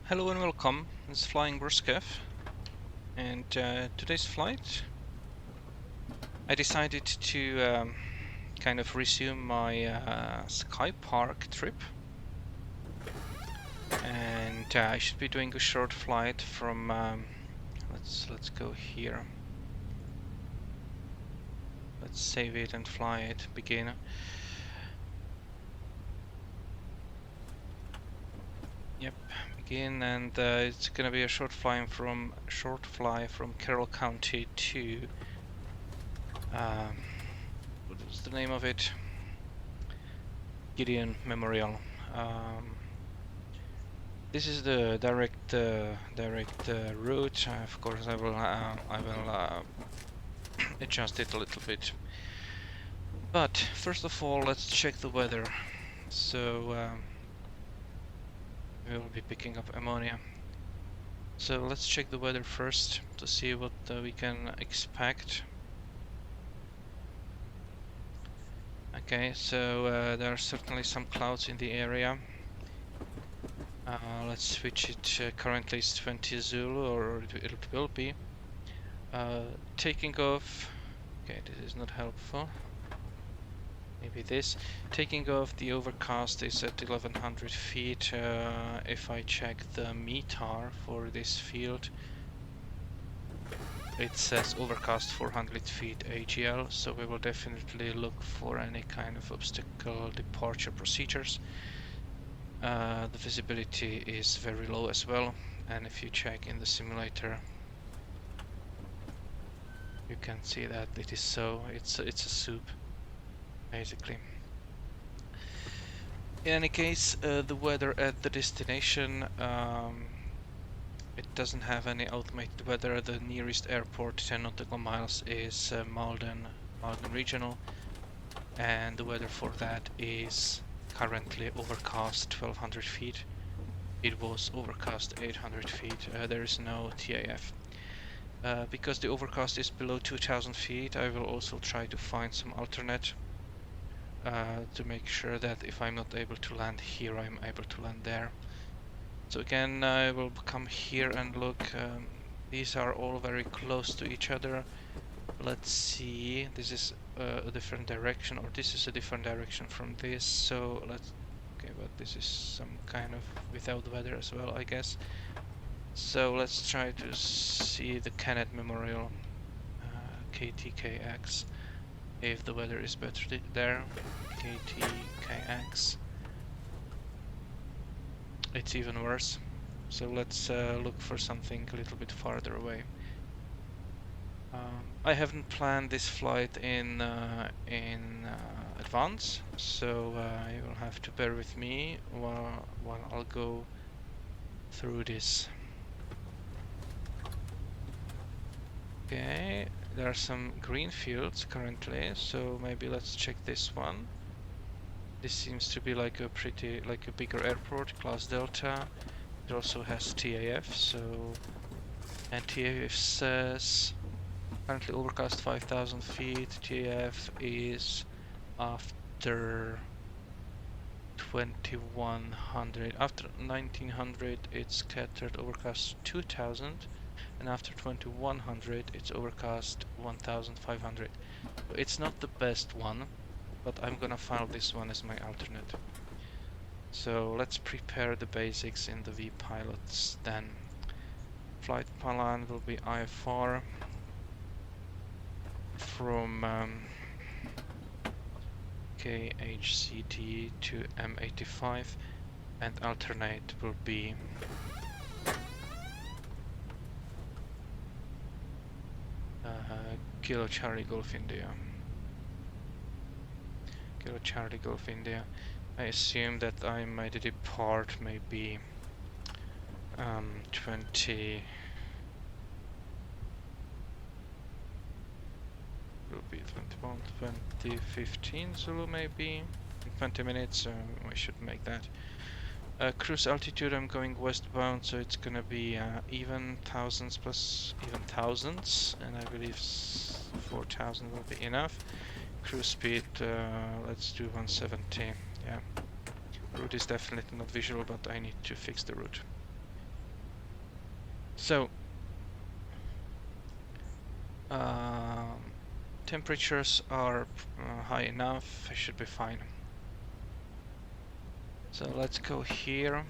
Hello and welcome. This is Flying Bruskev, and today's flight I decided to kind of resume my Skypark trip, and I should be doing a short flight from let's go here. Let's save it and fly it. Begin. Yep, begin, and it's gonna be a short fly from Carroll County to what was the name of it? Gideon Memorial. This is the direct route. Of course, I will adjust it a little bit. But first of all, let's check the weather. So we will be picking up ammonia. So let's check the weather first to see what we can expect. Okay, so there are certainly some clouds in the area. Let's switch it. Currently it's 20 Zulu, or it will be. Taking off. Okay, this is not helpful. Maybe this. Taking off, the overcast is at 1100 feet. If I check the METAR for this field, it says overcast 400 feet AGL, so we will definitely look for any kind of obstacle departure procedures. The visibility is very low as well, and if you check in the simulator, you can see that it is so. It's a soup, basically. In any case, the weather at the destination, it doesn't have any automated weather. The nearest airport, 10 nautical miles, is Malden Regional, and the weather for that is currently overcast 1200 feet. It was overcast 800 feet. There is no TAF. Because the overcast is below 2000 feet, I will also try to find some alternate to make sure that if I'm not able to land here, I'm able to land there. So again, I will come here and look. These are all very close to each other. Let's see, this is a different direction, or this is a different direction from this. So let's, okay, but this is some kind of without weather as well, I guess. So let's try to see the Kennett Memorial, KTKX, if the weather is better there. KTKX. It's even worse. So let's look for something a little bit farther away. I haven't planned this flight in advance, so you will have to bear with me while I'll go through this. Okay, there are some green fields currently, so maybe let's check this one. This seems to be like a bigger airport, Class Delta. It also has TAF, so, and TAF says currently overcast 5000 feet. TAF is after 2100. After 1900 it's scattered overcast 2000, and after 2100 it's overcast 1500. It's not the best one, but I'm gonna file this one as my alternate. So let's prepare the basics in the vPilots then. Flight plan will be IFR from KHZD to M85, and alternate will be Kilo Charlie Golf India. Kilo Charlie Golf India. I assume that I might depart maybe 20 will be 21, 2015 Zulu maybe. In 20 minutes I should make that. Cruise altitude, I'm going westbound, so it's gonna be even thousands plus even thousands, and I believe 4000 will be enough. Cruise speed, let's do 170. Yeah, route is definitely not visual, but I need to fix the route. So um, temperatures are high enough, I should be fine. So let's go here.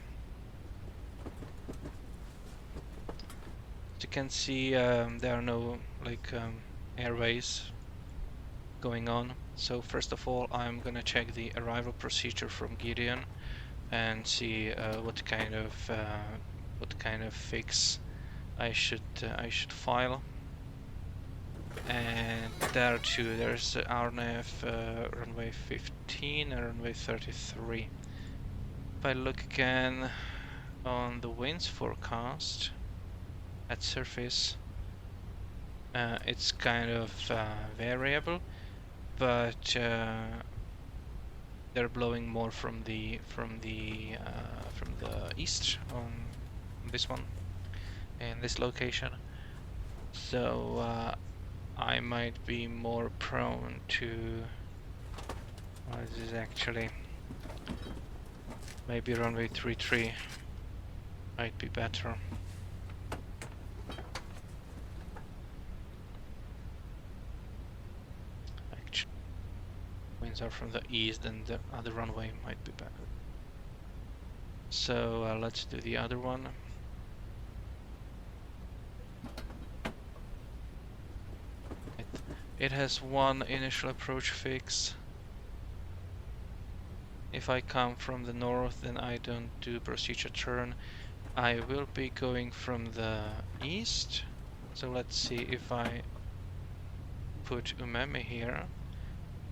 As you can see, there are no airways going on. So first of all, I'm gonna check the arrival procedure from Gideon and see what kind of fix I should file. And there too, there's RNF runway 15 and runway 33. If I look again on the winds forecast at surface, it's kind of variable, but they're blowing more from the east on this one in this location. So I might be more prone to what is actually maybe runway 33 might be better. Actually, winds are from the east and the other runway might be better. So let's do the other one. It has one initial approach fix. If I come from the north, then I don't do procedure turn. I will be going from the east. So let's see if I put Umemi here.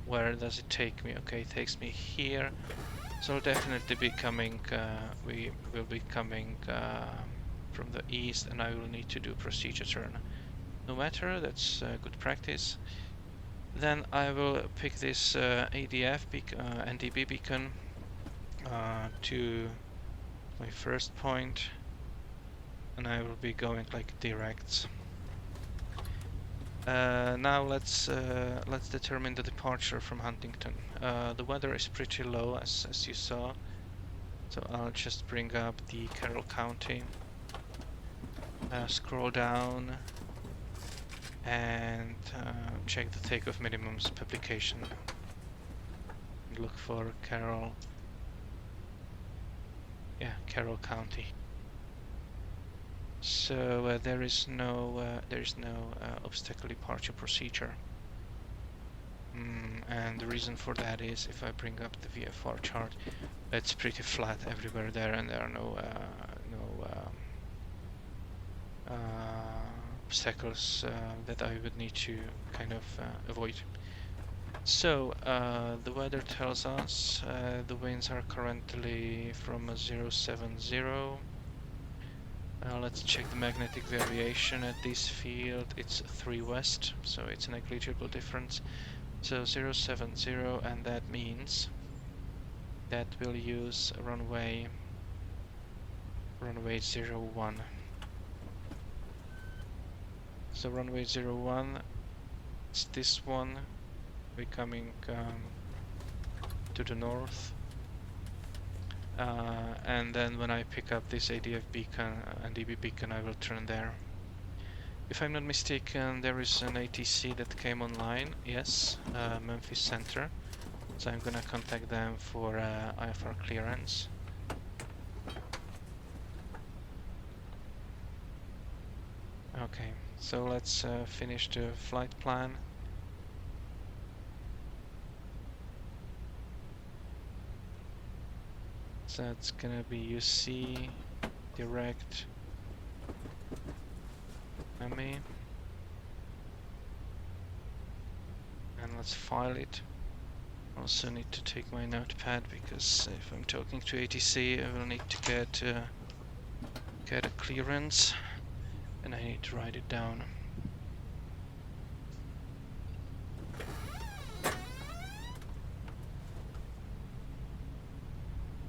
Where does it take me? Okay, it takes me here. So I'll definitely be coming, we will be coming from the east, and I will need to do procedure turn. No matter, that's good practice. Then I will pick this ADF NDB beacon to my first point, and I will be going like direct. Now let's determine the departure from Huntington. The weather is pretty low, as you saw, so I'll just bring up the Carroll County, scroll down, and check the takeoff minimums publication. Look for Carroll. Yeah, Carroll County. So there is no obstacle departure procedure. And the reason for that is, if I bring up the VFR chart, it's pretty flat everywhere there, and there are no obstacles that I would need to kind of avoid. So the weather tells us the winds are currently from 070. Let's check the magnetic variation at this field. It's 3 west, so it's a negligible difference. So 070, and that means that we'll use runway 01. So runway 01, it's this one. We're coming to the north. And then when I pick up this ADF beacon and DB beacon, I will turn there. If I'm not mistaken, there is an ATC that came online. Yes, Memphis Center. So I'm gonna contact them for IFR clearance. Okay, so let's finish the flight plan. So it's gonna be UC direct ME, and let's file it. Also need to take my notepad, because if I'm talking to ATC, I will need to get a clearance, and I need to write it down.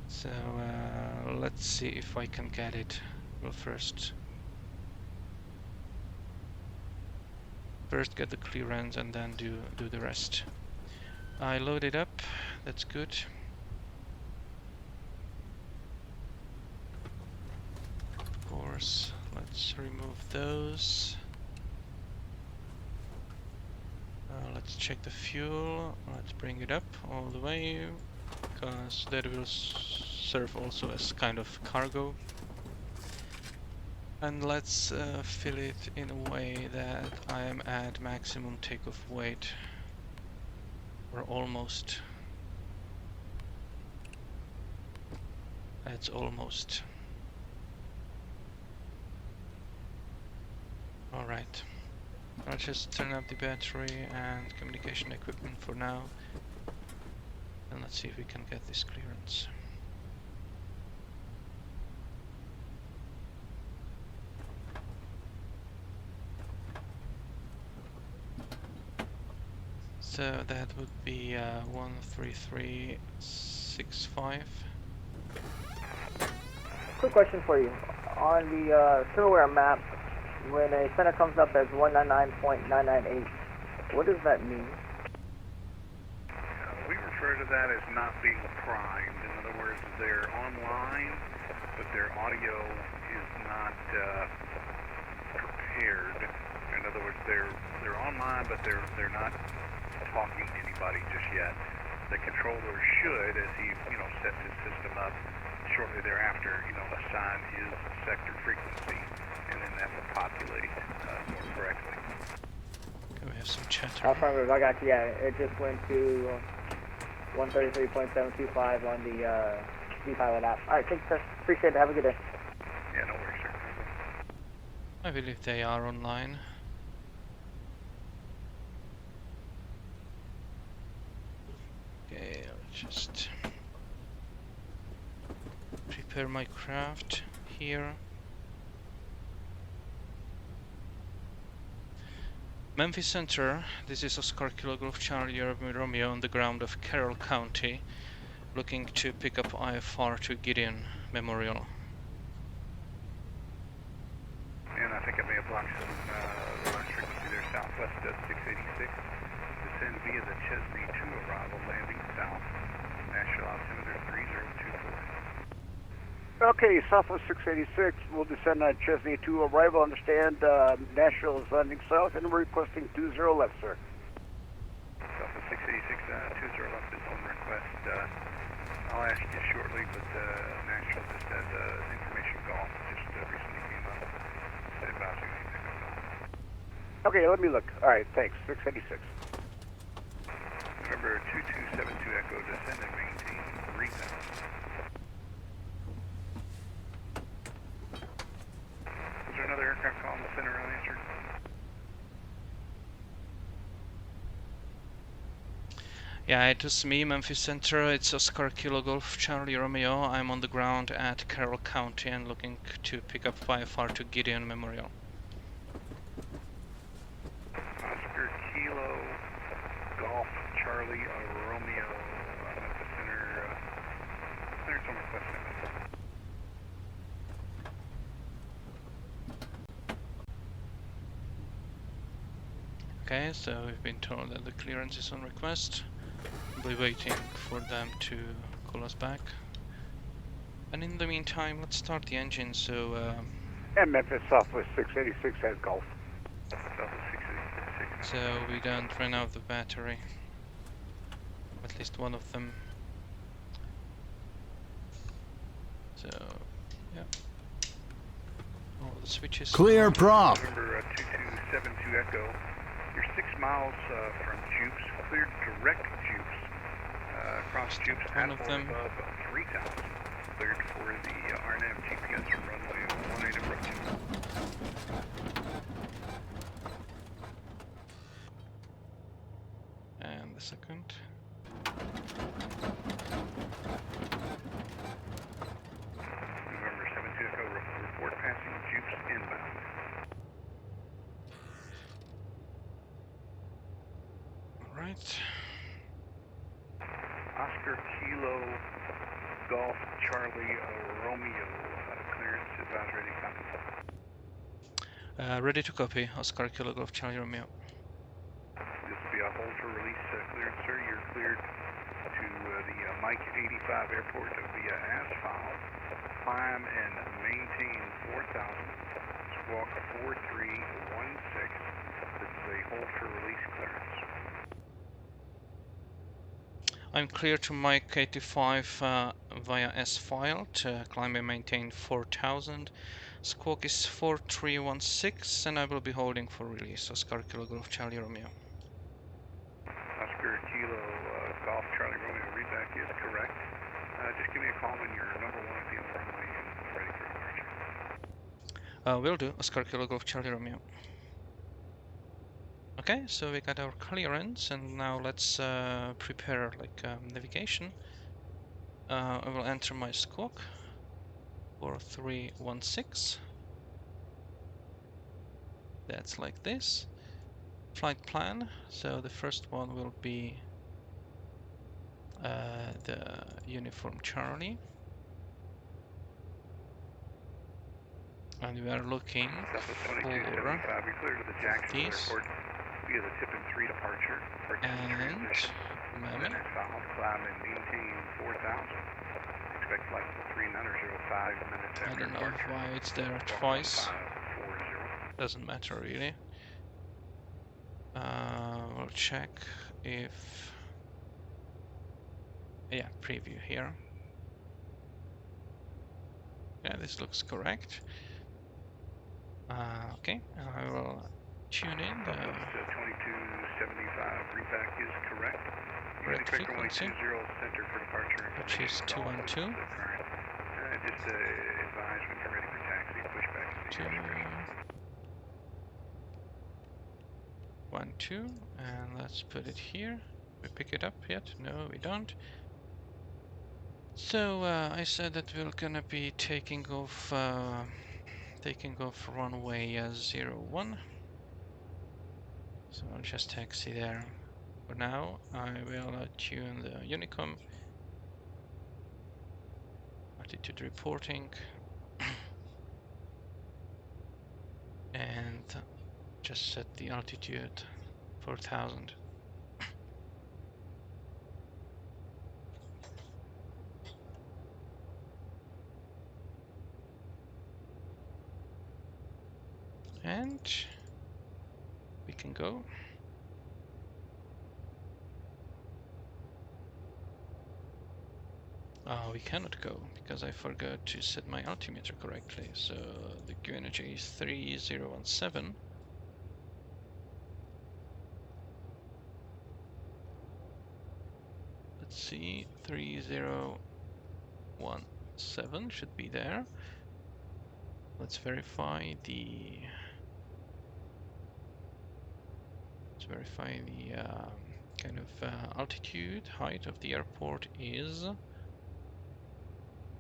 So let's see if I can get it. Well, first get the clearance and then do the rest. I load it up, that's good. Of course, let's remove those. Let's check the fuel. Let's bring it up all the way, because that will serve also as kind of cargo. And let's fill it in a way that I am at maximum takeoff weight, or almost. That's almost. Alright. I'll just turn up the battery and communication equipment for now. And let's see if we can get this clearance. So that would be 13365. Quick question for you. On the silverware map, when a center comes up as 199.998, what does that mean? We refer to that as not being primed. In other words, they're online, but their audio is not prepared. In other words, they're online, but they're not talking to anybody just yet. The controller should, as he sets his system up, shortly thereafter, assign his sector frequency, and then that will populate more correctly. Okay, we have some chatter. Affirmative, I got you. Yeah, it just went to 133.725 on the V-Pilot app. All right, thanks, sir. Appreciate it. Have a good day. Yeah, no worries, sir. I believe they are online. Okay, I'll just prepare my craft here. Memphis Center, this is Oscar Kilo Golf Charlie Romeo on the ground of Carroll County, looking to pick up IFR to Gideon Memorial. And I think I may have blocked some the last frequency there, southwest of 686. Descend via the Chesney 2 arrival, landing south. Nashville altimeter 3024. Okay, Southwest 686, we'll descend on Chesney 2 arrival, understand Nashville is landing south, and we're requesting 20 left, sir. Southwest 686, 20 left is on request. I'll ask you shortly, but Nashville just had information call, just recently came up, said about you anything else. Okay, let me look. All right, thanks, 686. Remember, 2272 Echo, descend and maintain 3000. Is there another aircraft call in the center unanswered? Yeah, it was me, Memphis Center. It's Oscar Kilo Golf Charlie Romeo. I'm on the ground at Carroll County and looking to pick up IFR to Gideon Memorial. Oscar Kilo Golf Charlie Romeo, Memphis Center. There's some request. Okay, so we've been told that the clearance is on request. We'll be waiting for them to call us back. And in the meantime, let's start the engine. So, And Memphis Southwest 686 has Gulf. Southwest 686. so we don't run out of the battery. At least one of them. So, yeah. All the switches. Clear prop. November 2272 Echo. You're 6 miles from Jupes, cleared direct Jupes. Across Jupes One at of or them. above 3000. Cleared for the RNAV GPS from runway 18 approach. And the second. November 72 Echo, report passing Jupes inbound. Alright. Oscar Kilo Golf Charlie Romeo, clearance advisory copy. Ready to copy. Oscar Kilo Golf Charlie Romeo. This will be a hold for release clearance, sir. You're cleared to the Mike 85 airport via asphalt. Climb and maintain 4000. squawk 4316. This is a hold for release clearance. I'm clear to Mike 85 via S-file to climb and maintain 4000. Squawk is 4316 and I will be holding for release. Oscar Kilo Golf Charlie Romeo. Oscar Kilo Golf Charlie Romeo, readback is correct. Just give me a call when you're number 1 at the end of the runway and ready for departure. Will do. Oscar Kilo Golf Charlie Romeo. Okay, so we got our clearance and now let's prepare like navigation. I will enter my squawk 4316. That's like this. Flight plan. So the first one will be the uniform Charlie. And we are looking Southwest for 2275, you're clear to the Jacksonville these. Airport via the tip and 3 departure. For And then south, climb and maintain 4000. Expect flight 3905 minutes I after don't know departure. why it's there Squawk twice. 1540. Doesn't matter really. We'll check if yeah, preview here. Yeah, this looks correct. Okay, I will tune in the 2275 readback is correct. red Expect frequency, 120 center for departure. which is 212. Just advise when you're ready for taxi. Push back to the airspace. 212, and let's put it here. We pick it up yet? No, we don't. So I said that we're gonna be taking off runway 01. So I'll just taxi there. For now, I will tune the Unicom. Altitude reporting. And just set the altitude 4000. And we can go. Oh, we cannot go because I forgot to set my altimeter correctly. So the Q energy is 3017. Let's see, 3017 should be there. Let's verify the kind of altitude. Height of the airport is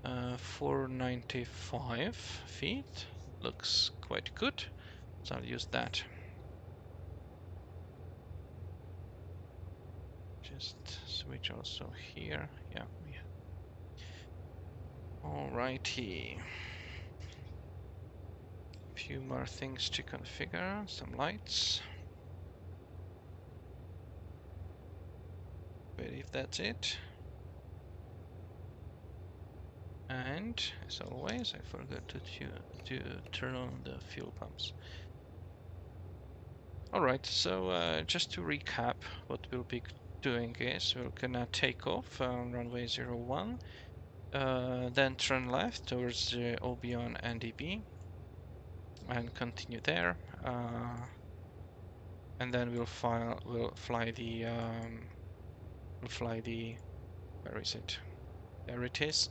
495 feet. Looks quite good, so I'll use that. Just switch also here. Yeah. Alrighty. Few more things to configure. Some lights. Believe that's it. And as always, I forgot to turn on the fuel pumps. Alright, so just to recap, what we'll be doing is we're gonna take off runway 01, then turn left towards the Obion NDB and continue there, and then we'll fly the where is it? There it is.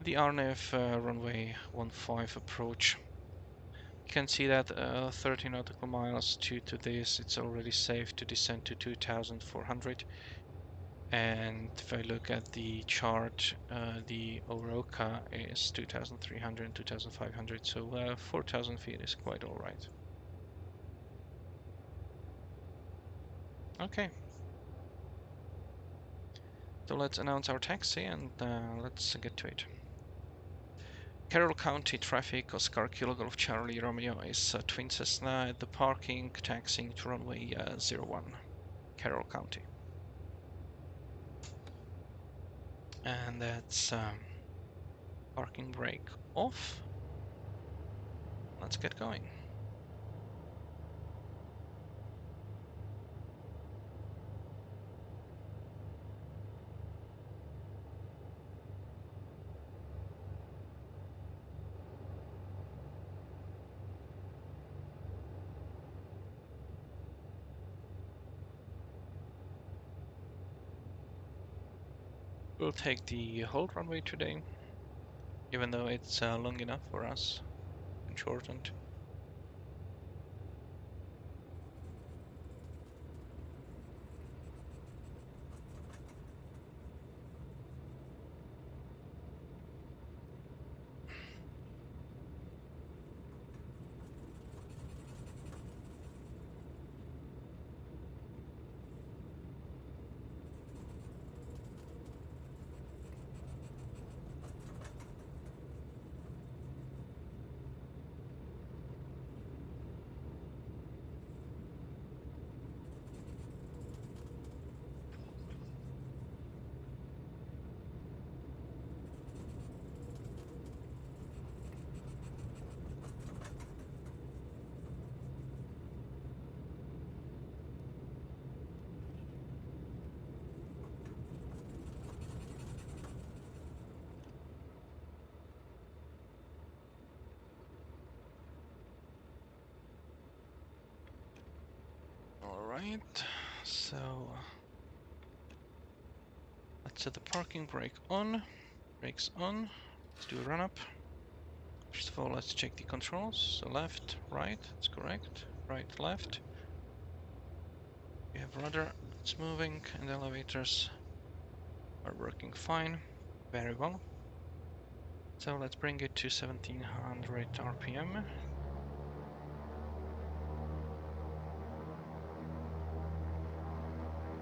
The RNF runway 15 approach. You can see that 30 nautical miles to this, it's already safe to descend to 2400. And if I look at the chart, the Oroka is 2300 and 2500, so 4000 feet is quite alright. Okay. So let's announce our taxi and let's get to it. Carroll County traffic, Oscar Kilo Golf Charlie Romeo is twin Cessna at the parking, taxiing to runway 01, Carroll County. And that's parking brake off. Let's get going. We'll take the whole runway today, even though it's long enough for us and shortened. Alright, so let's set the parking brake on. Brakes on. Let's do a run up. First of all, let's check the controls. So left, right, that's correct. Right, left. We have rudder, it's moving, and the elevators are working fine. Very well. So let's bring it to 1700 RPM.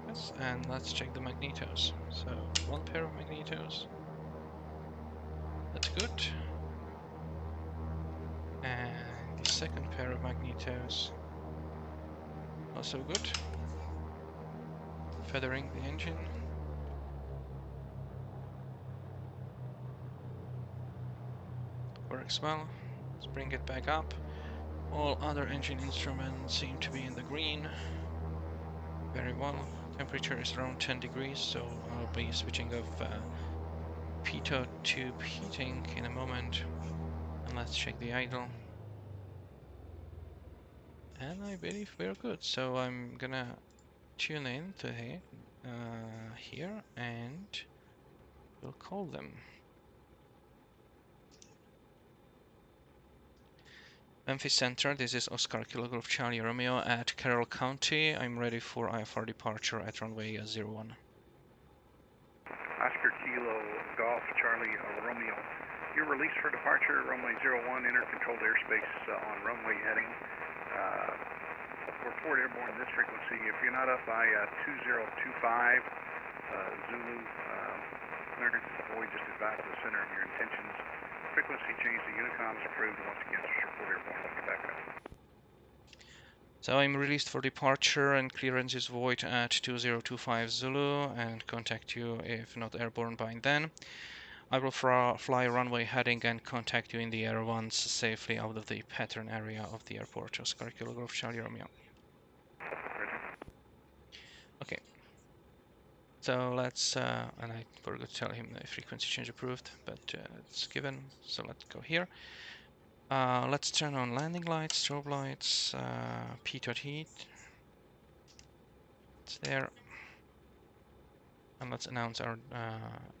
Yes, and let's check the magnetos. So one pair of magnetos. That's good. And the second pair of magnetos. Also good. Feathering the engine. Works well. Let's bring it back up. All other engine instruments seem to be in the green. Very well. Temperature is around 10 degrees, so I'll be switching off pitot tube heating in a moment. And let's check the idle. And I believe we're good. So I'm gonna tune in to here and we'll call them. Memphis Center, this is Oscar Kilo Golf Charlie Romeo at Carroll County. I'm ready for IFR departure at runway 01. Oscar Kilo Golf Charlie Romeo. You're released for departure, runway 01, enter controlled airspace on runway heading. We're Fort Airborne this frequency. If you're not up by 2025 Zulu, clearance avoid, just advise the center of your intentions. Frequency change to Unicom is approved. Once again, this is your Fort Airborne. Let me back up. So I'm released for departure and clearance is void at 2025 Zulu and contact you if not airborne by then. I will fly runway heading and contact you in the air once safely out of the pattern area of the airport. Oscar Kilo Golf Charlie Romeo. Okay. So let's, and I forgot to tell him the frequency change approved, but it's given. So let's go here. Let's turn on landing lights, strobe lights, pitot heat. It's there. And let's announce our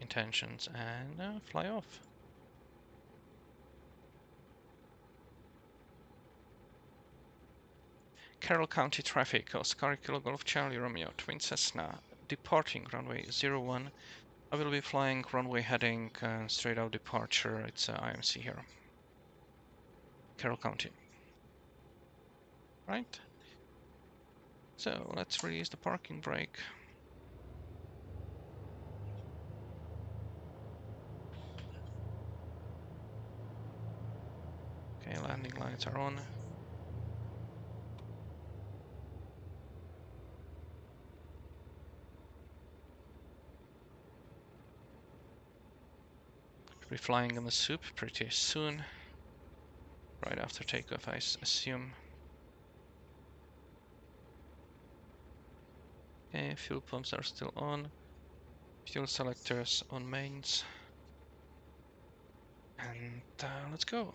intentions and fly off. Carroll County traffic, Oscar Kilo Golf Charlie Romeo, Twin Cessna, departing runway 01. I will be flying runway heading straight out departure. It's IMC here. Carroll County. Right. So let's release the parking brake. Okay, landing lights are on. We'll be flying on the soup pretty soon. Right after takeoff, I assume. Okay, fuel pumps are still on. Fuel selectors on mains. And let's go.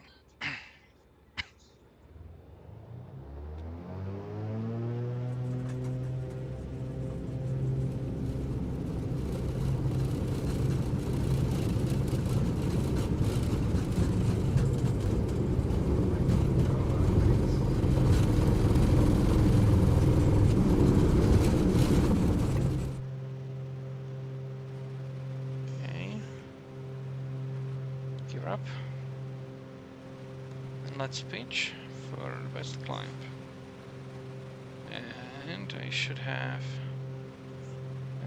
Gear up. And let's pitch for the best climb. And I should have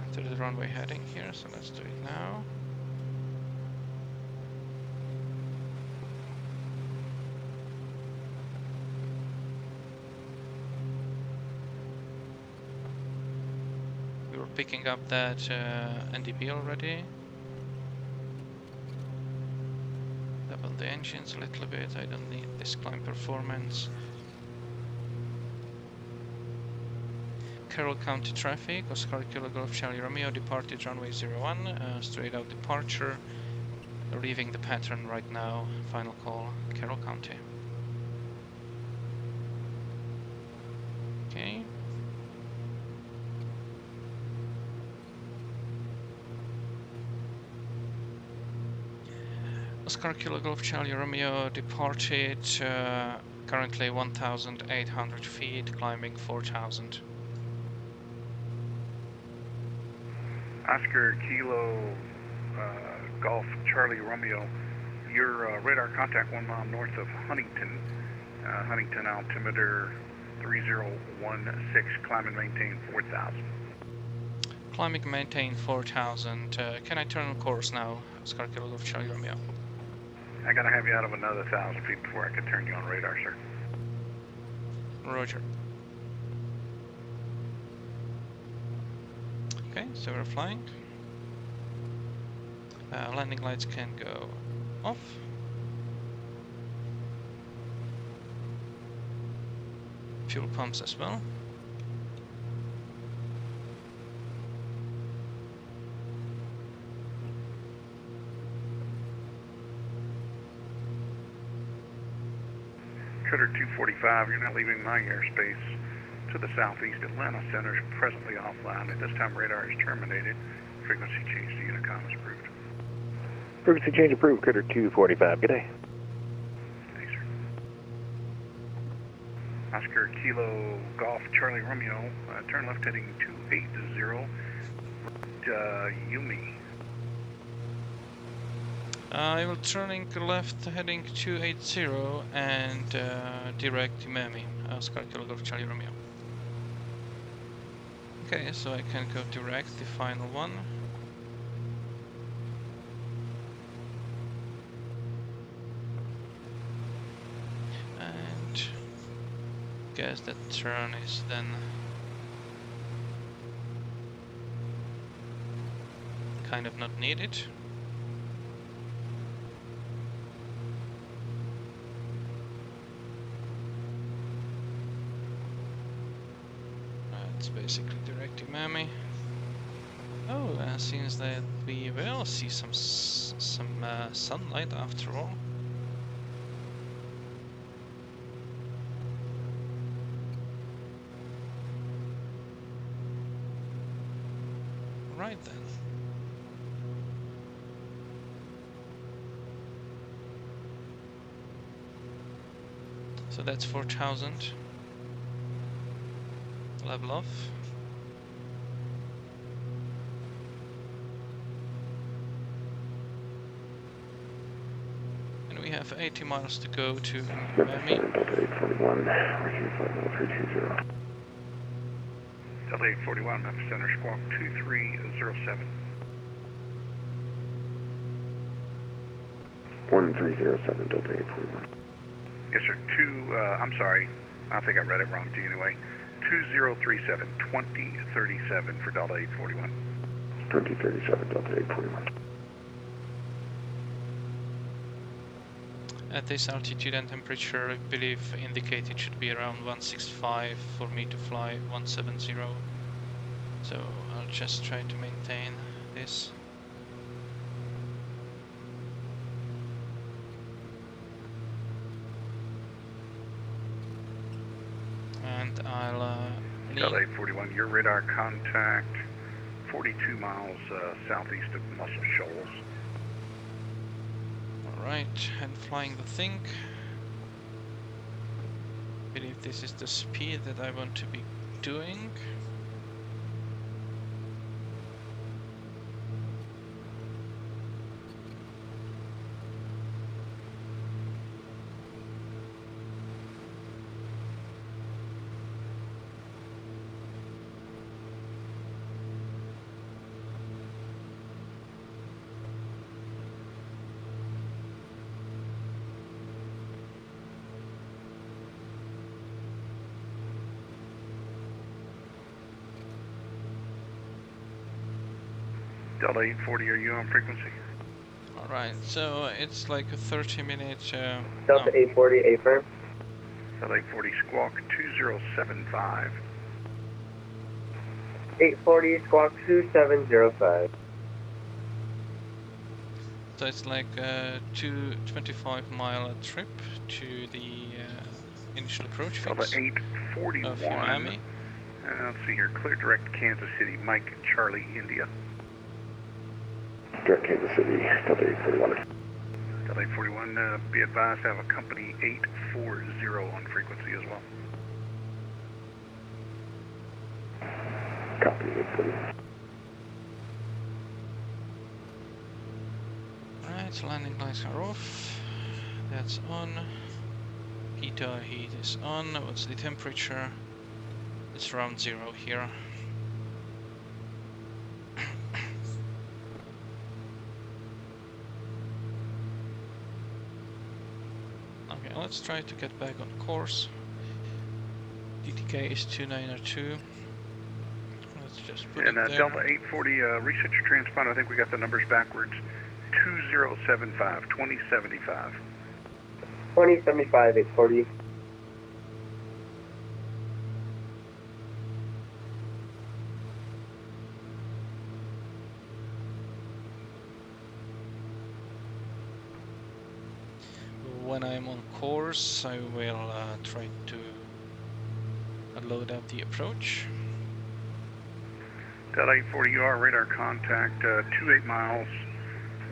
entered the runway heading here, so let's do it now. We were picking up that NDB already. Double the engines a little bit, I don't need this climb performance. Carroll County traffic, Oscar Kilo Golf Charlie Romeo departed runway 01, straight out departure, leaving the pattern right now, final call, Carroll County. Okay. Oscar Kilo Golf Charlie Romeo departed, currently 1,800 feet, climbing 4,000. Oscar Kilo Golf Charlie Romeo, your radar contact 1 mile north of Huntington. Huntington altimeter 3016, climb and maintain 4,000. Climb and maintain 4,000. Can I turn on course now, Oscar Kilo Golf Charlie Romeo? I gotta have you out of another 1,000 feet before I can turn you on radar, sir. Roger. Okay, so we're flying. Landing lights can go off. Fuel pumps as well. Cutter 245, you're not leaving my airspace to the southeast. Atlanta Center is presently offline. At this time, radar is terminated. Frequency change to Unicom is approved. Frequency change approved, Cutter 245. Good day. Thanks, sir. Oscar Kilo Golf Charlie Romeo, turn left heading 280, Yumi. I will turning left heading 280 and direct Imami, Oscar Kilo Golf Charlie Romeo. Okay, so I can go direct the final one. And guess that turn is then kind of not needed. It's basically direct Imami. Oh, seems that we will see some sunlight after all. Right then. So that's 4,000. Level off. And we have 80 miles to go to Miami. Delta 841, Richard 50320. Delta 841, Memphis Center, squawk 2307. 1307, Delta 841. Yes, sir. I'm sorry. I think I read it wrong to you anyway. 2037, 2037 for Delta 841. 2037, Delta 841. At this altitude and temperature, I believe indicated should be around 165 for me to fly 170. So I'll just try to maintain this. And I'll Delta 841, your radar contact 42 miles southeast of Muscle Shoals. Alright, and flying the thing. I believe this is the speed that I want to be doing. Delta 840, are you on frequency? Alright, so it's like a 30-minute... Delta 840, A firm. Delta 840, squawk 2075. 840, squawk 2705. So it's like a 25-mile trip to the initial approach Delta fix 841. of Miami. Let's see here, clear direct Kansas City, Mike Charlie, India. Direct Kansas City, Delta 841. Delta 841, be advised to have a company 840 on frequency as well. Copy 840. Alright, landing lights are off. That's on. Pitot heat is on. What's the temperature? It's around 0 here. Okay, let's try to get back on course. DTK is 2902. Let's just put And it there. Delta 840, reset your transponder. I think we got the numbers backwards. 2075, 2075. 2075, 840. When I'm on course, I will try to load up the approach. Delta 840, you are radar contact 28 miles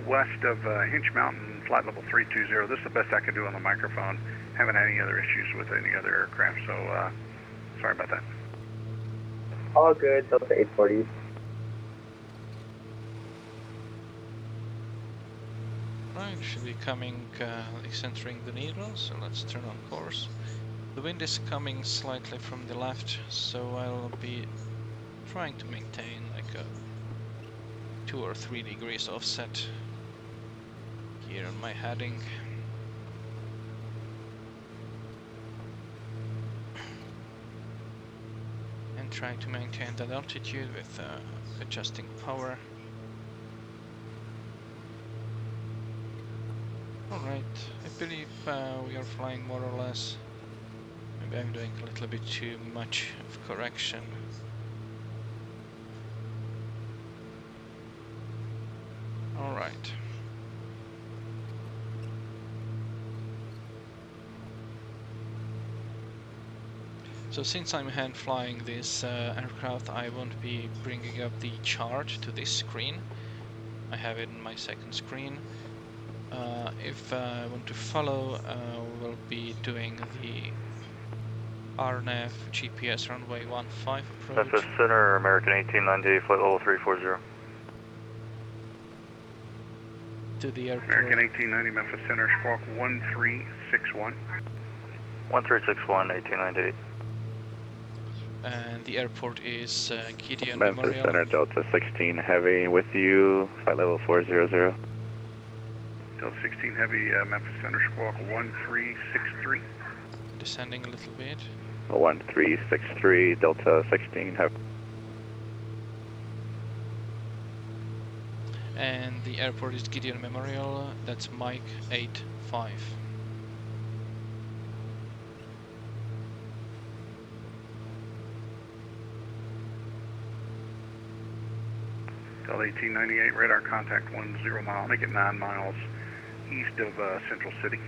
west of Hinch Mountain, flight level 320. This is the best I could do on the microphone. Haven't had any other issues with any other aircraft, so sorry about that. All good, Delta 840. Right, should be coming, centering the needle, so let's turn on course. The wind is coming slightly from the left, so I'll be trying to maintain like a 2 or 3 degrees offset here on my heading. And trying to maintain that altitude with adjusting power. Alright, I believe we are flying more or less. Maybe I'm doing a little bit too much of correction. Alright. So since I'm hand flying this aircraft, I won't be bringing up the chart to this screen. I have it on my second screen. If I want to follow, we'll be doing the RNAV GPS runway 15 approach. Memphis Center, American 1898, flight level 340. To the airport. American 1890, Memphis Center, squawk 1361. 1361, 1898. And the airport is Gideon Memphis Memorial. Center, Delta 16 Heavy with you, flight level 400. Delta 16 Heavy, Memphis Center, squawk 1363. Descending a little bit. 1363, Delta 16 Heavy. And the airport is Gideon Memorial. That's Mike 85. Delta 1898, radar contact 10 mile, make it 9 miles east of Central City.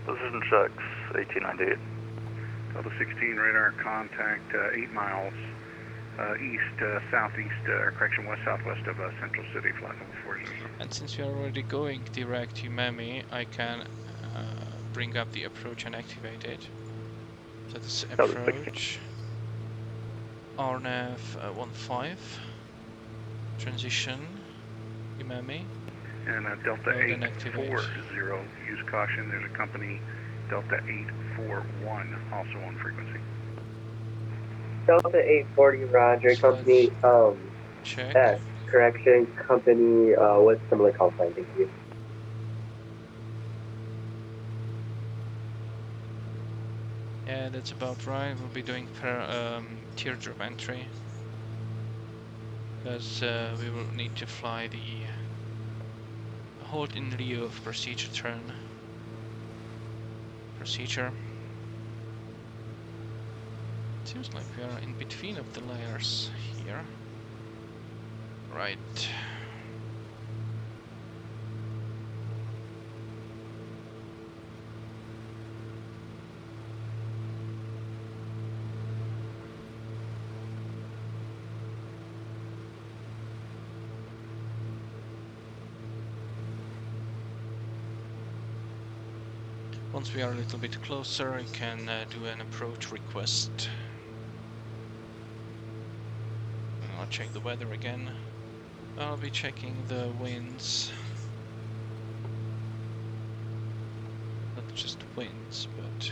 Position checks, 1898. Delta 16, radar contact 8 miles east, southeast, correction, west-southwest of Central City, flight level 40. And since we are already going direct to Miami, I can bring up the approach and activate it. So this approach, RNAV 15, transition, Miami. And Delta Load and 840, use caution, there's a company Delta 841 also on frequency. Delta 840, roger, So company, Check. S, correction, company, what's similar call sign, thank you. Yeah, that's about right. We'll be doing teardrop entry, because we will need to fly the hold in lieu of procedure turn. Procedure. Seems like we are in between of the layers here. Right. Once we are a little bit closer, I can do an approach request. I'll check the weather again. I'll be checking the winds. Not just winds, but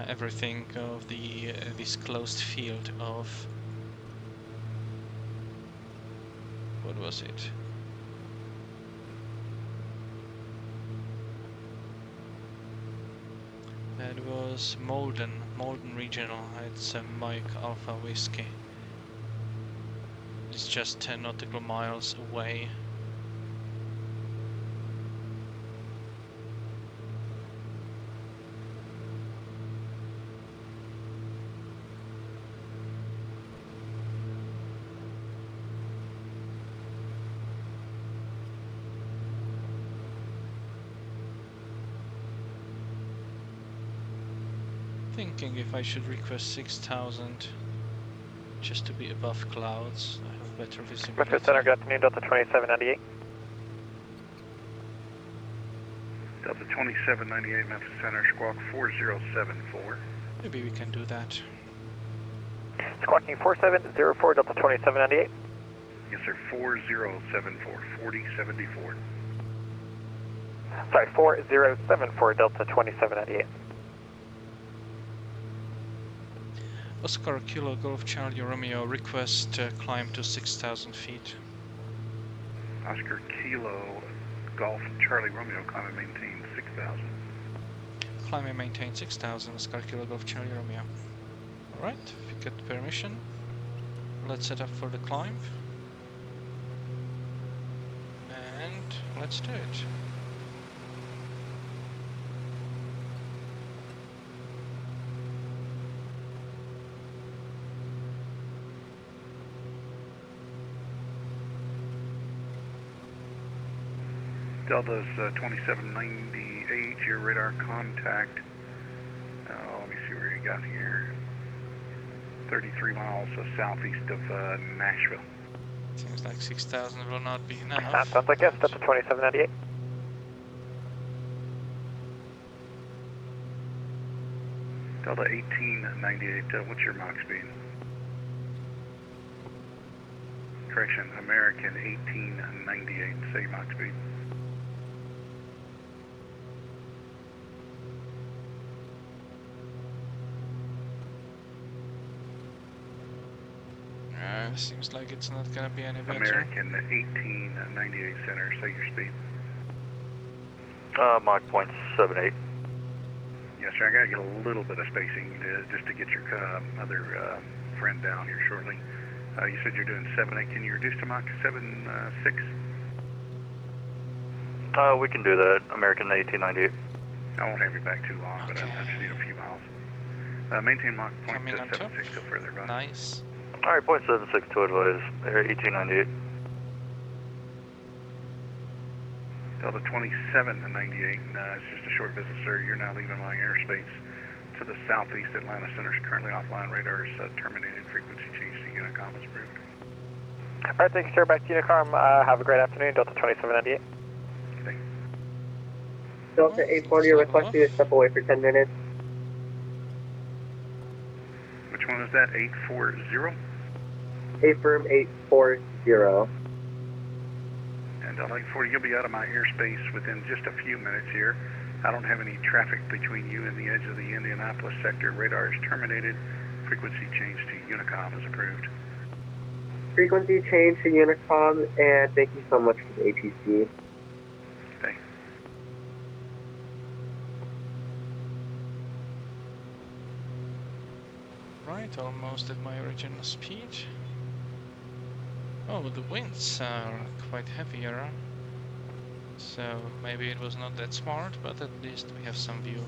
everything of the this closed field of, what was it? That was Malden Regional. It's a Mike Alpha Whiskey. It's just 10 nautical miles away. Thinking if I should request 6,000 just to be above clouds. I have better visibility. Breakfast Center, good afternoon, Delta 2798. Delta 2798, Memphis Center, squawk 4074. Maybe we can do that. Squawking 4704, Delta 2798. Yes, sir, 4074, 4074. Sorry, 4074, Delta 2798. Oscar Kilo Golf Charlie Romeo, request climb to 6,000 feet. Oscar Kilo Golf Charlie Romeo, climb and maintain 6,000. Climb and maintain 6,000, Oscar Kilo Golf Charlie Romeo. Alright, if you get permission, let's set up for the climb. And let's do it. Delta's 2798, your radar contact. Let me see where you got here. 33 miles southeast of Nashville. Seems like 6,000 will not be enough. That sounds like yes, Delta 2798. Delta 1898, what's your Mach speed? Correction, American 1898, say Mach speed. Seems like it's not gonna be any better. American 1898 center, say your speed. Mach .78. Yes, sir, I gotta get a little bit of spacing just to get your other friend down here shortly. You said you're doing 7.8. Can you reduce to Mach 7.6? We can do that. American 1898. I won't have you back too long, but I just need a few miles. Maintain Mach Coming on top. .76 till further advice. Nice. Alright, .76 to advise. Air 1898. Delta 2798, it's just a short visit, sir. You're now leaving my airspace to the southeast. Atlanta Center is currently offline. Radar is terminated. Frequency change to Unicom is approved. Alright, thank you, sir. Back to Unicom. Have a great afternoon, Delta 2798. Thank you. Delta 840, requesting to step away for 10 minutes. Which one is that? 840? Affirm 840. And Delta 840, you'll be out of my airspace within just a few minutes here. I don't have any traffic between you and the edge of the Indianapolis sector. Radar is terminated. Frequency change to Unicom is approved. Frequency change to Unicom, and thank you so much for the ATC. Thanks. Right, almost at my original speed. Oh, the winds are quite heavier, so maybe it was not that smart, but at least we have some view.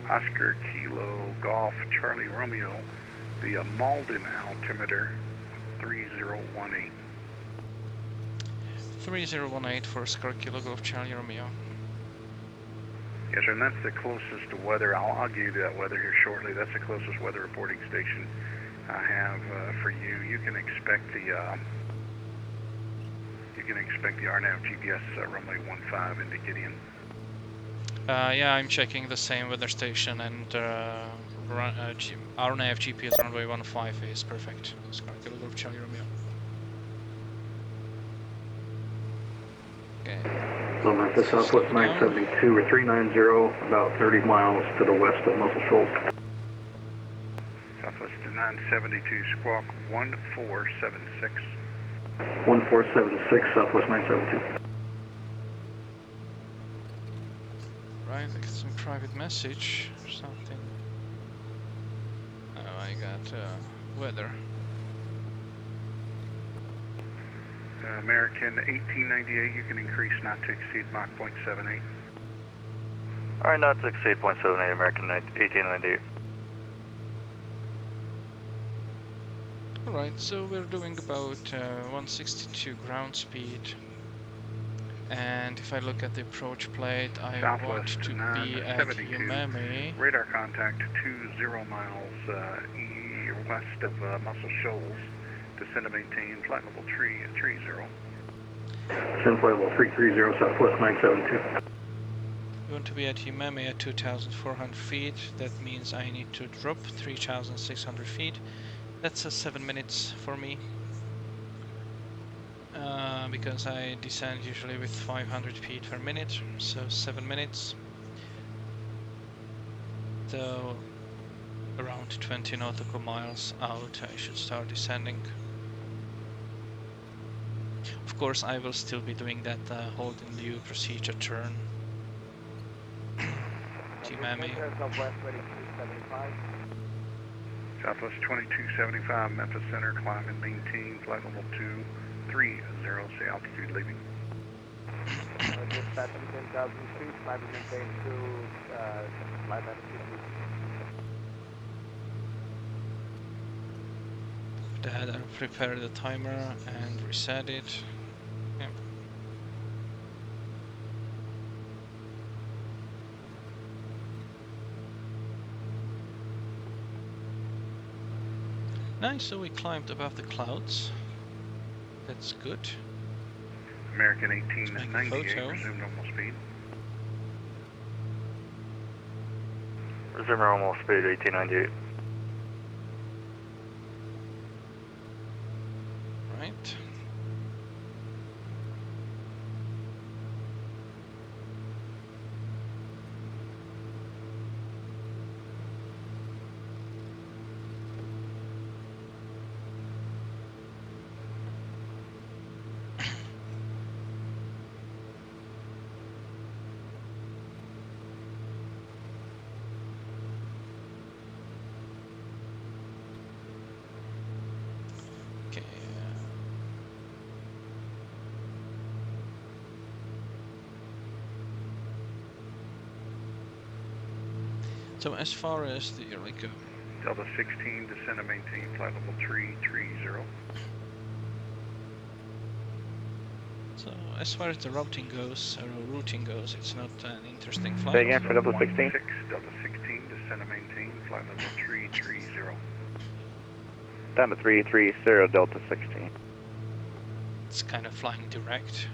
Oscar Kilo Golf Charlie Romeo, the Malden altimeter 3018. 3018 for Oscar Kilo Golf Charlie Romeo. Yes, sir, and that's the closest to weather. I'll give you that weather here shortly. That's the closest weather reporting station I have for you. You can expect the RNAV GPS runway 15 into Gideon. Yeah, I'm checking the same weather station, and RNAV GPS runway 15 is perfect. Oscar Kilo Golf Charlie Romeo. Okay. Lomata Southwest 972 or 390, about 30 miles to the west of Muscle Shoals. Southwest to 972, squawk 1476. 1476, Southwest 972. Right, I got some private message or something. Oh, I got weather. American 1898, you can increase not to exceed Mach 0.78. Alright, not to exceed 0.78, American 1898. Alright, so we're doing about 162 ground speed. And if I look at the approach plate, I want Southwest to be at 972. Umami. Radar contact 20 miles west of Muscle Shoals. Descend to maintain flight level 330. Descend flight level 330, Southwest 972. We want to be at Umami at 2,400 feet. That means I need to drop 3,600 feet. That's 7 minutes for me. Because I descend usually with 500 feet per minute, so 7 minutes. So around 20 nautical miles out I should start descending. Of course I will still be doing that hold in lieu procedure turn. Umami. Southwest ready 275. Southwest 2275, Memphis Center, climb and maintain flight level 230, say altitude leaving. Dispatch 10,000 feet, climb and maintain to flight altitude. That I prepare the timer and reset it. Yep. Nice, so we climbed above the clouds. That's good. American Let's make a 1898, photo. resume normal speed. Resume normal speed 1898. Right. Okay. So as far as the like Delta 16, descend and maintain flight level 330. so as far as the routing goes, it's not an interesting flight. Say again for Delta 16. Delta 16, descend and maintain flight level 330. Down to 330, Delta 16. It's kind of flying direct,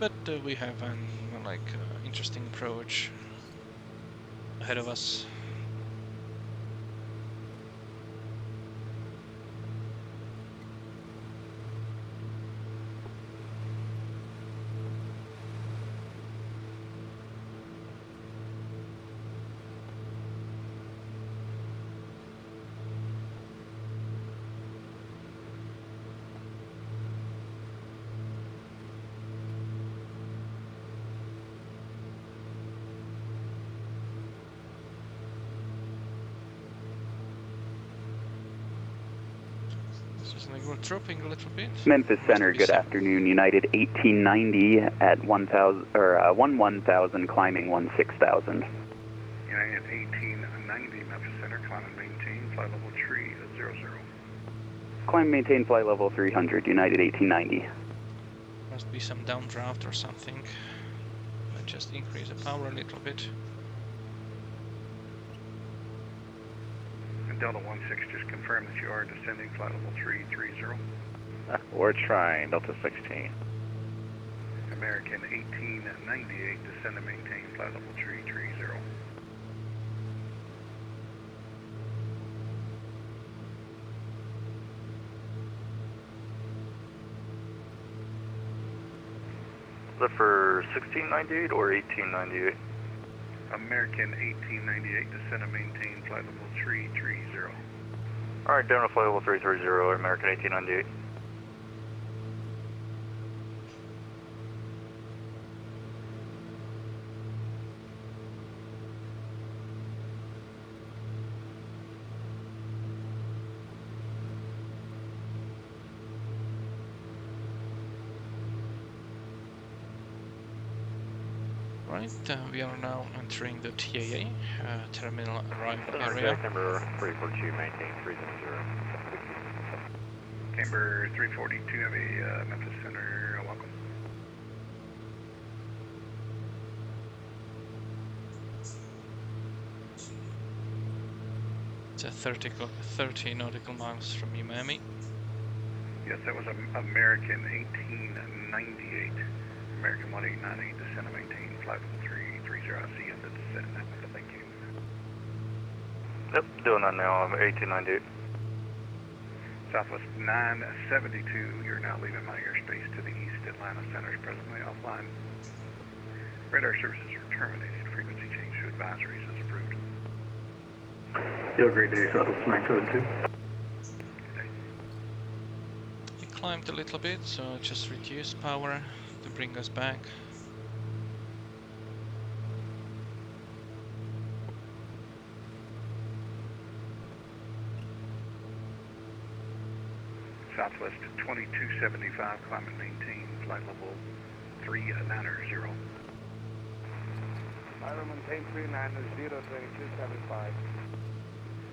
but we have an interesting approach ahead of us. Cessna, we're dropping a little bit. Memphis Must Center, be good some- afternoon. United 1890 at 1,000 or 11,000, climbing 16,000. United 1890 Memphis Center, climb and maintain, flight level 300. Climb, maintain, flight level 300. United 1890. Must be some downdraft or something. Let's just increase the power a little bit. And Delta 16, just confirm that you are descending, flight level 330. We're trying, Delta 16. American 1898, descend and maintain, flight level 330. Is that for 1698 or 1898? American 1898, descend and maintain, flight level 330. Alright, down to flight level 330, American 1898. Right, we are now entering the TAA, terminal arrival area. Number 342, maintain 300. Camber 342, have a Memphis Center, welcome. It's a 30 nautical miles from Miami. Yes, that was American 1898. American 1898, descend and maintain, flight level 330. I see you in the descent. Thank you. Yep, doing that now. I'm 1898. Southwest 972, you're now leaving my airspace to the east. Atlanta Center is presently offline. Radar services are terminated. Frequency change to advisories is approved. You have a great day, Southwest 972. We climbed a little bit, so just reduce power to bring us back. Southwest 2275, climb and maintain, flight level 390. Item maintain 390, 2275.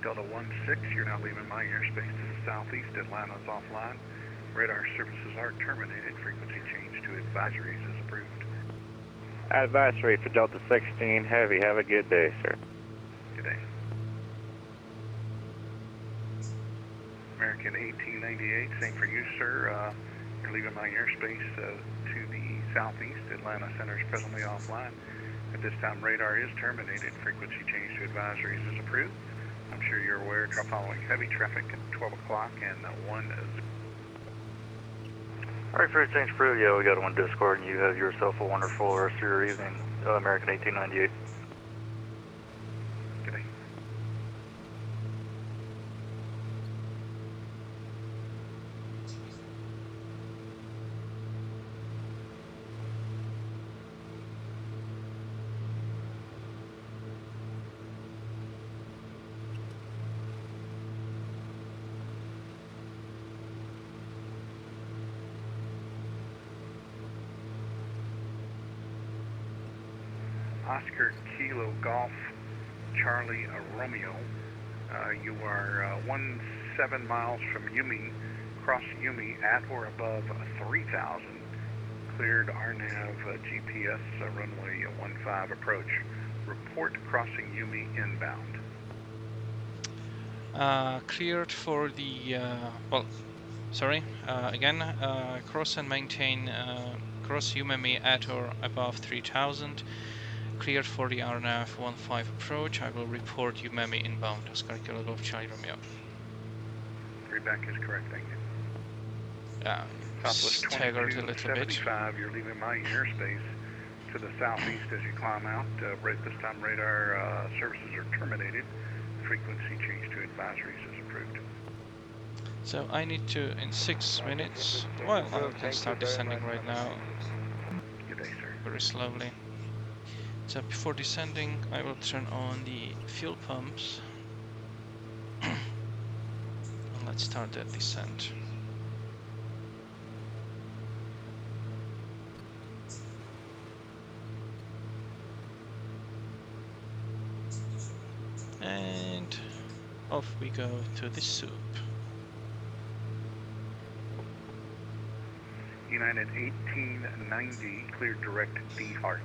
Delta 16, you're now leaving my airspace to the southeast. Atlanta is offline. Radar services are terminated. Frequency change to advisories is approved. Advisory for Delta 16 Heavy. Have a good day, sir. Good day. American 1898, same for you, sir. You're leaving my airspace to the southeast. Atlanta Center is presently offline. At this time, radar is terminated. Frequency change to advisories is approved. I'm sure you're aware, following heavy traffic at 12 o'clock and 1. Alright, for change crew, yeah, we got one Discord, and you have yourself a wonderful rest of your evening. American 1898. Good day. Oscar Kilo Golf Charlie Romeo. You are 17 miles from Yumi. Cross Yumi at or above 3,000. Cleared RNAV GPS runway 15 approach. Report crossing Yumi inbound. Cleared for the, again, cross and maintain, cross Yumi at or above 3,000. Cleared for the RNAV 15 approach. I will report Yumi inbound. Oscar Kilo Golf Charlie Romeo. Readback is correct, thank you. Southwest staggered a little bit. 2275, you're leaving my airspace to the southeast as you climb out. Right this time, radar services are terminated. Frequency change to advisories is approved. So I need to, in 6 minutes, well, I can start descending right now. Good day, sir. Very slowly. So before descending, I will turn on the fuel pumps. And let's start the descent. we go to the soup. United 1890, clear direct D Hart.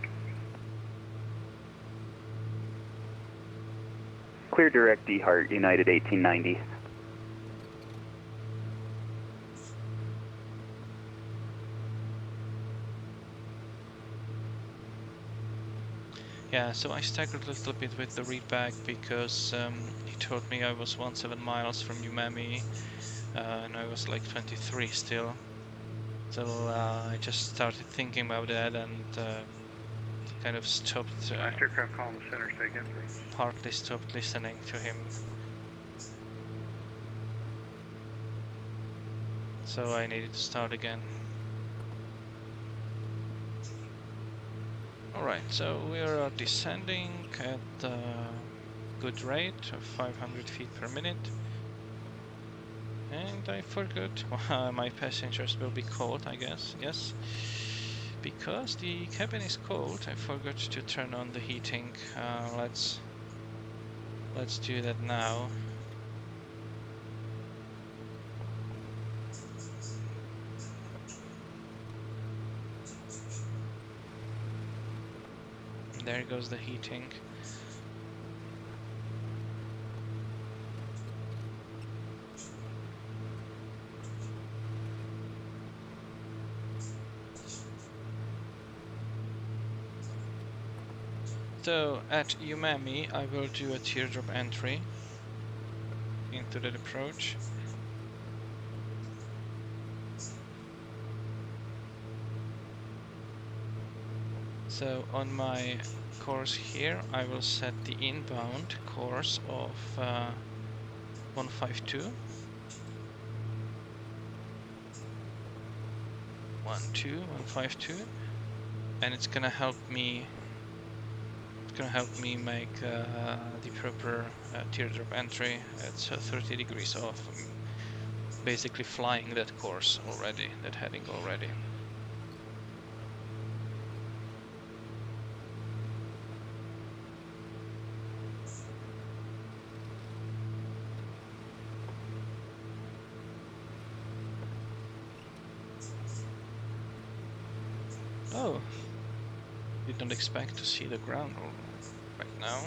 Clear direct D Hart, United 1890. Yeah, so I staggered a little bit with the readback because he told me I was 17 miles from Umami and I was like 23 still. So I just started thinking about that and kind of stopped, Master aircraft calling the center, say again, please. partly stopped listening to him. So I needed to start again. Alright, so we are descending at a good rate of 500 feet per minute. And I forgot my passengers will be cold, I guess, yes. Because the cabin is cold, I forgot to turn on the heating. Let's do that now. There goes the heating. So at Umami, I will do a teardrop entry into that approach. So on my course here, I will set the inbound course of 152. 152, and it's gonna help me. It's gonna help me make the proper teardrop entry. It's 30 degrees off. I'm basically flying that course already, that heading already. Oh, did not expect to see the ground right now.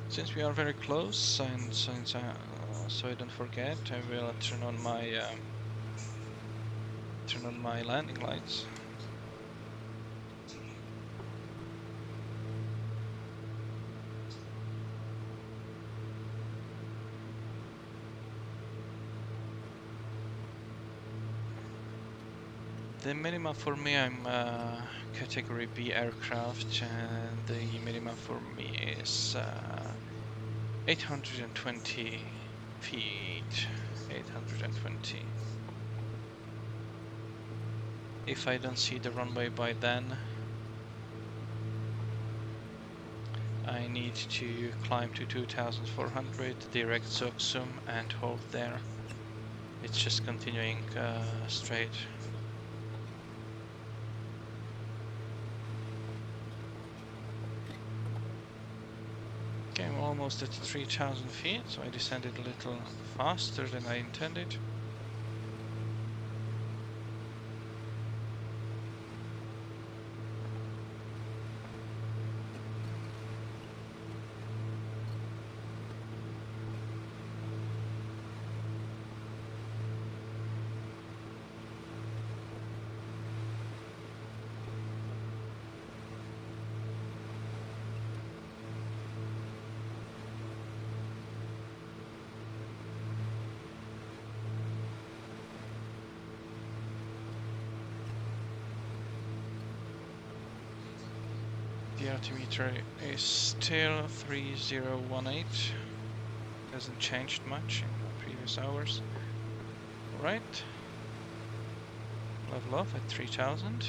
Since we are very close, and since so I don't forget, I will turn on my landing lights. The minimum for me, I'm category B aircraft, and the minimum for me is 820 feet. 820. If I don't see the runway by then, I need to climb to 2400, direct Zoxum, and hold there. It's just continuing straight. Okay, I'm almost at 3000 feet, so I descended a little faster than I intended. The altimeter is still 3018. Hasn't changed much in the previous hours. Alright. Level off at 3000.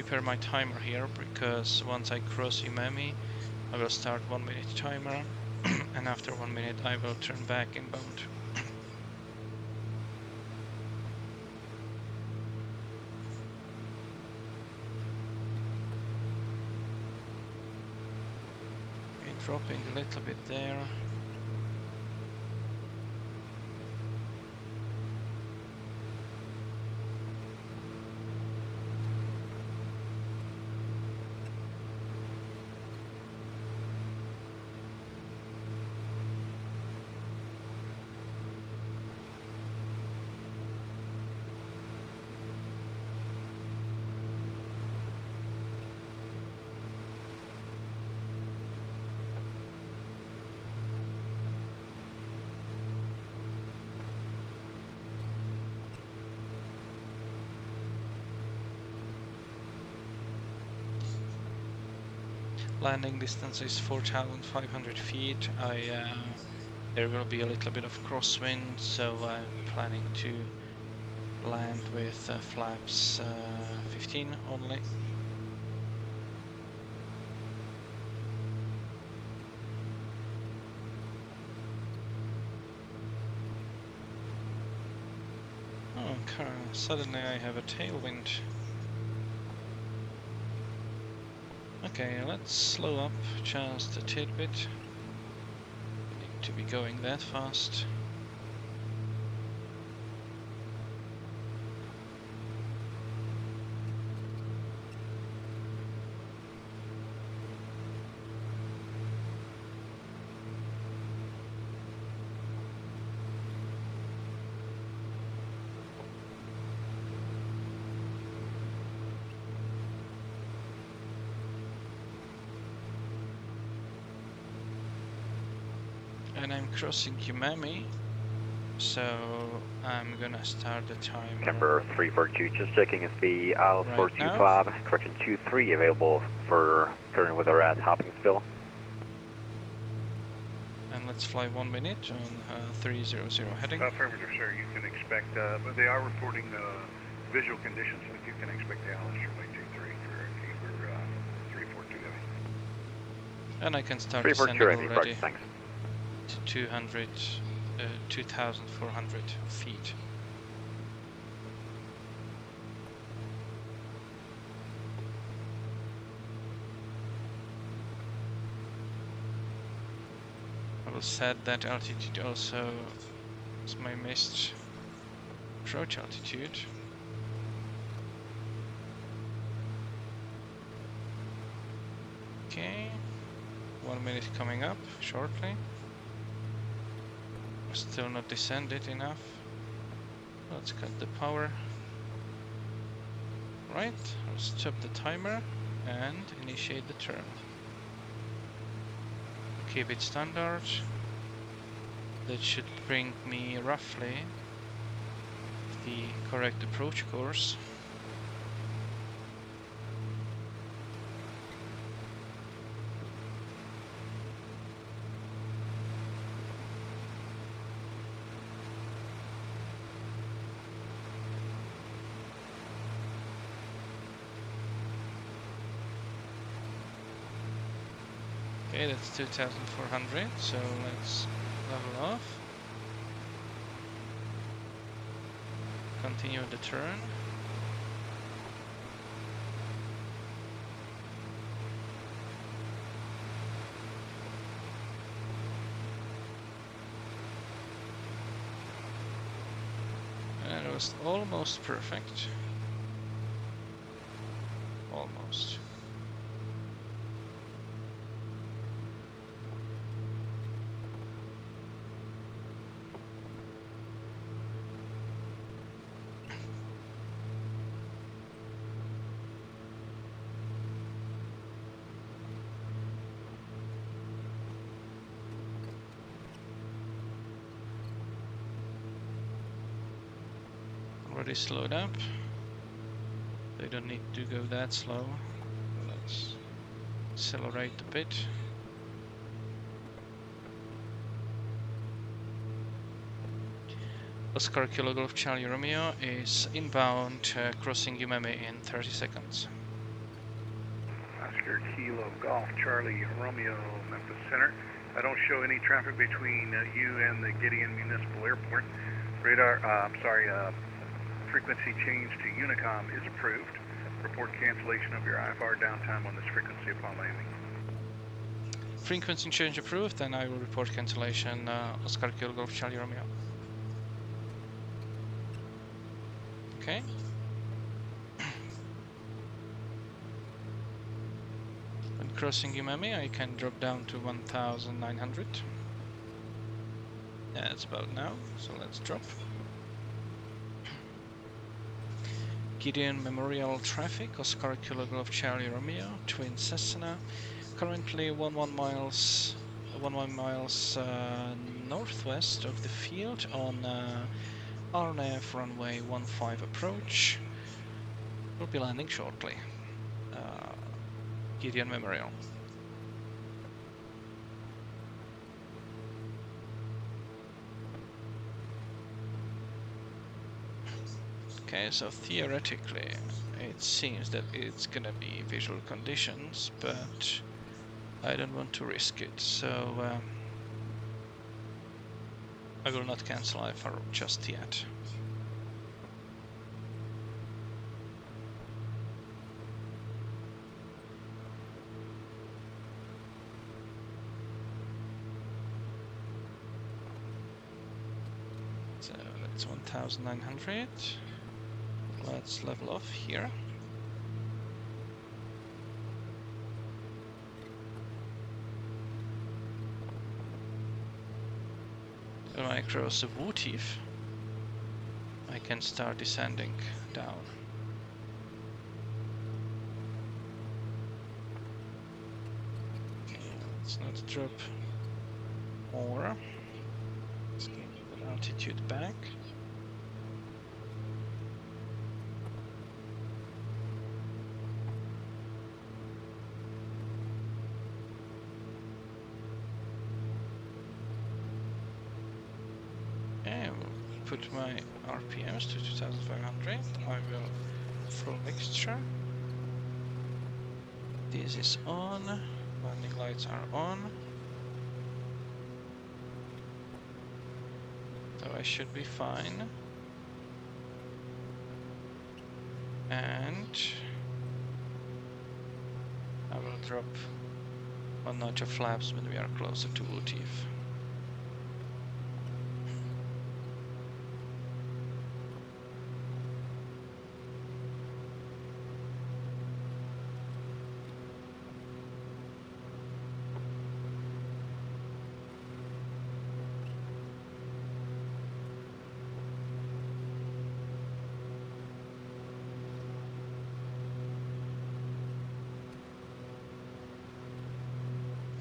prepare my timer here because once I cross Umami, I will start 1 minute timer, and after 1 minute I will turn back inbound. Okay, dropping a little bit there. Landing distance is 4,500 feet. There will be a little bit of crosswind, so I'm planning to land with flaps 15 only. Oh, suddenly I have a tailwind. Okay, let's slow up just a tidbit. Need to be going that fast. And I'm crossing Umami, so I'm gonna start the timer. Number 342, just checking if the aisle Right 425, correction 23 available for current weather at Hopkinsville. And let's fly 1 minute on 300 heading. Affirmative, sir. You can expect, but they are reporting visual conditions, but you can expect the Alistair Way 23 for 342 heavy. And I can start 342 descending heavy, already thanks. to 2,400 feet. I will set that altitude also as my missed approach altitude. Okay, 1 minute coming up shortly. Still not descended enough. Let's cut the power. Right, I'll stop the timer and initiate the turn. Keep it standard. That should bring me roughly the correct approach course. Okay, that's 2,400, so let's level off. Continue the turn. And it was almost perfect. Almost. Already slowed up. They don't need to go that slow. Let's accelerate a bit. Oscar Kilo Golf Charlie Romeo is inbound, crossing Umami in 30 seconds. Victor Kilo Golf Charlie Romeo Memphis Center. I don't show any traffic between you and the Gideon Municipal Airport. Frequency change to Unicom is approved. Report cancellation of your IFR downtime on this frequency upon landing. Frequency change approved, and I will report cancellation Oscar Kilo Golf Charlie Romeo. Okay. When crossing Umami, I can drop down to 1,900. Yeah, it's about now, so let's drop. Gideon Memorial traffic, Oscar Kilo Golf Charlie Romeo, twin Cessna. Currently 11 miles northwest of the field on RNF runway 15 approach. We'll be landing shortly. Gideon Memorial. Okay, so theoretically it seems that it's gonna be visual conditions, but I don't want to risk it, so I will not cancel IFR just yet. So that's 1,900. Let's level off here. When I cross the Wutif, I can start descending down. Okay, let's not drop more. Let's get the altitude back. Put my RPMs to 2,500. I will full mixture. This is on. Landing lights are on. So I should be fine. And I will drop one notch of flaps when we are closer to Wutif.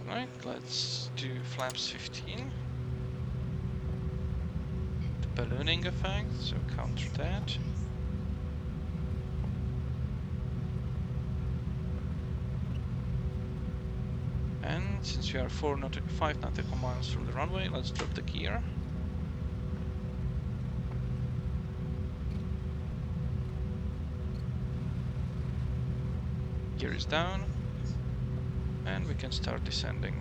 Right, let's do flaps 15. The ballooning effect, so counter that. And since we are 5 nautical miles from the runway, let's drop the gear. Gear is down. And we can start descending.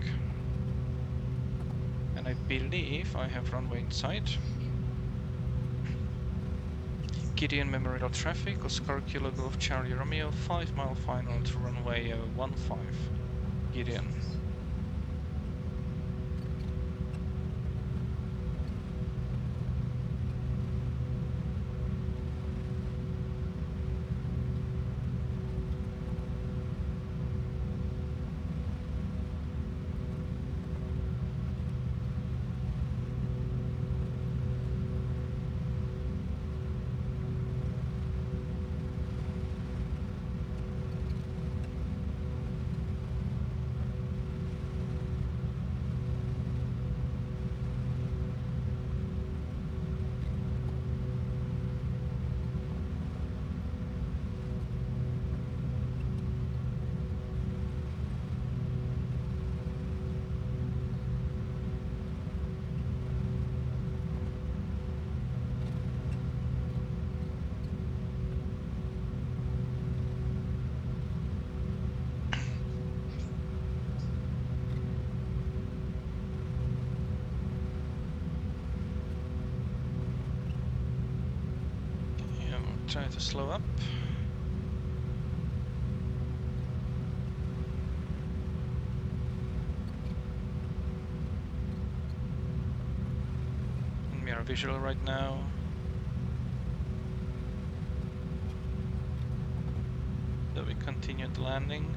And I believe I have runway in sight. Gideon Memorial traffic, Oscar Kilo Golf Charlie Romeo, 5-mile final to runway 15. Gideon. try to slow up. And we are visual right now. So we continue the landing.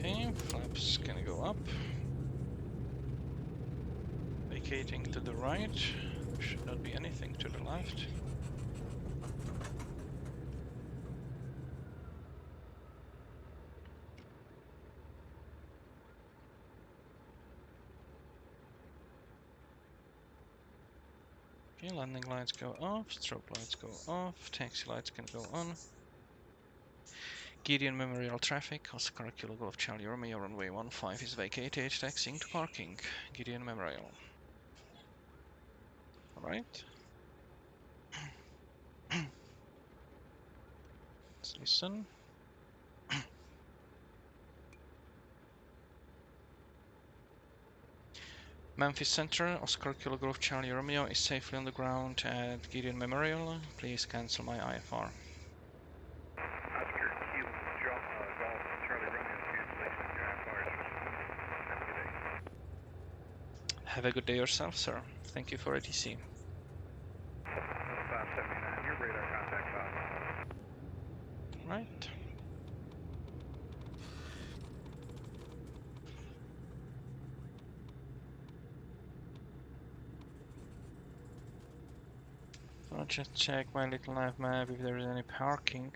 Okay, flaps gonna go up. Vacating to the right. Should not be anything to the left. Okay, landing lights go off, strobe lights go off, taxi lights can go on. Gideon Memorial traffic, Oscar Kilo Golf Charlie Romeo runway 15 is vacated, taxiing to parking. Gideon Memorial. Alright. Let's listen. Memphis Center, Oscar Kilo Golf Charlie Romeo is safely on the ground at Gideon Memorial. Please cancel my IFR. Oscar Kilo Golf Charlie Romeo, cancellation of your IFR. Have a good day yourself, sir. Thank you for ATC. 579, your radar contact 5. Right. I'll just check my little nav map if there is any parking.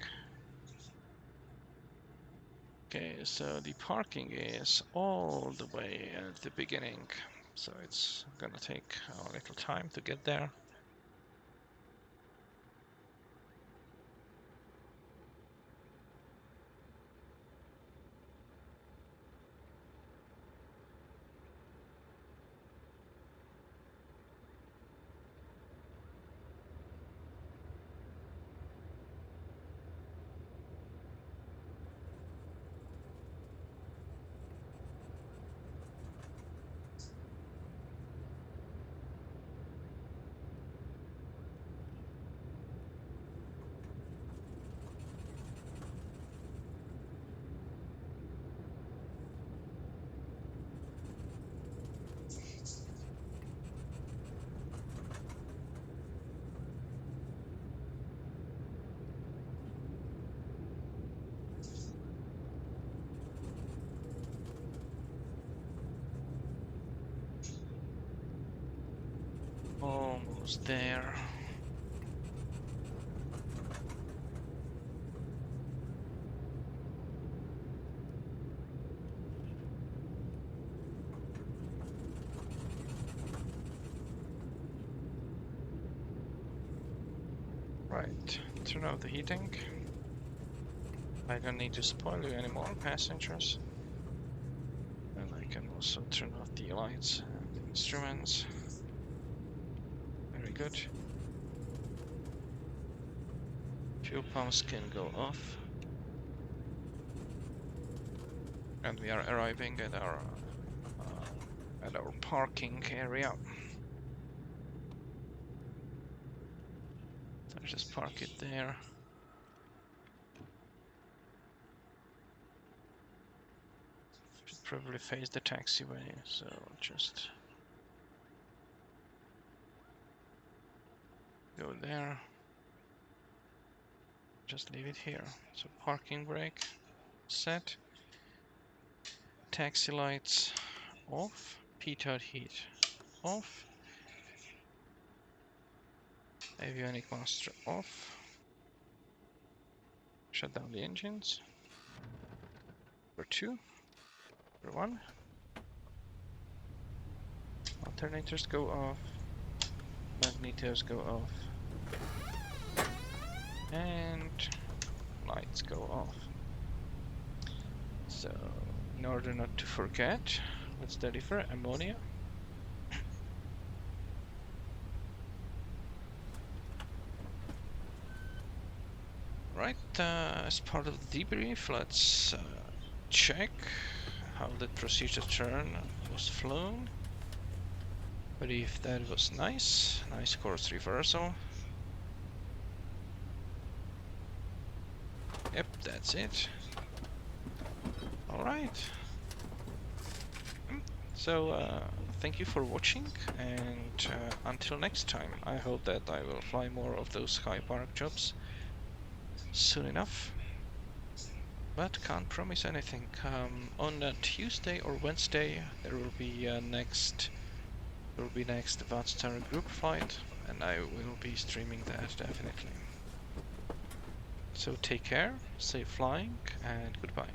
Okay, so the parking is all the way at the beginning, so it's gonna take a little time to get there. Almost there. Right, turn off the heating. I don't need to spoil you anymore, passengers. And I can also turn off the lights and the instruments. Very good. Fuel pumps can go off. And we are arriving at our parking area. just park it there. Should probably face the taxiway, so just go there. Just leave it here. So parking brake set. Taxi lights off. Pitot heat off. Avionic master off. Shut down the engines. Number 2. Number 1. Alternators go off. Magnetos go off. And lights go off. So, in order not to forget, let's deliver ammonia. Right, as part of the debrief, let's check how the procedure turn was flown. But if that was nice course reversal. Yep, that's it. Alright. So, thank you for watching, and until next time, I hope that I will fly more of those Skypark jobs soon enough. But can't promise anything. On Tuesday or Wednesday, there will be next Advanced Terror group flight, and I will be streaming that definitely. So take care, safe flying, and goodbye.